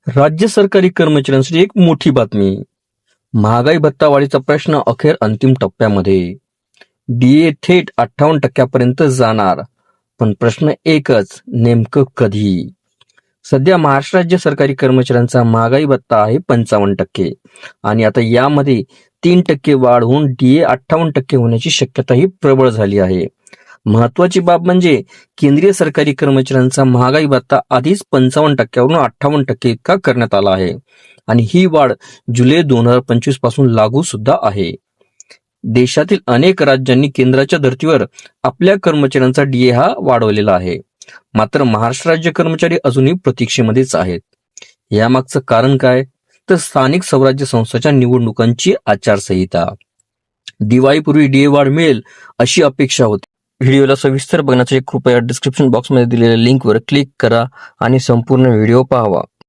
राज्य सरकारी कर्मचाऱ्यांसाठी एक मोठी बातमी. महागाई भत्ता वाढीचा प्रश्न अखेर अंतिम टप्प्यामध्ये. डीए थेट 58% जाणार, पण प्रश्न एकच, नेमकं कधी? सध्या महाराष्ट्र राज्य सरकारी कर्मचाऱ्यांचा महागाई भत्ता आहे 55% आणि आता यामध्ये 3% वाढ होऊन डीए 58% होण्याची शक्यताही प्रबळ झाली आहे. महत्वाची बाब म्हणजे केंद्रीय सरकारी कर्मचाऱ्यांचा महागाई भत्ता आधीच 55% वरून 58% इतका करण्यात आला आहे आणि ही वाढ जुलै 2025 पासून लागू सुद्धा आहे. देशातील अनेक राज्यांनी केंद्राच्या धर्तीवर आपल्या कर्मचाऱ्यांचा डीए हा वाढवलेला आहे. मात्र महाराष्ट्र राज्य कर्मचारी अजूनही प्रतीक्षेमध्येच आहेत. यामागचं कारण काय? तर स्थानिक स्वराज्य संस्थांच्या निवडणुकांची आचारसंहिता. दिवाळीपूर्वी डीए वाढ मिळेल अशी अपेक्षा होती. व्हिडिओला सविस्तर बघण्यासाठी कृपया डिस्क्रिप्शन बॉक्समध्ये दिलेल्या लिंकवर क्लिक करा आणि संपूर्ण व्हिडिओ पाहावा.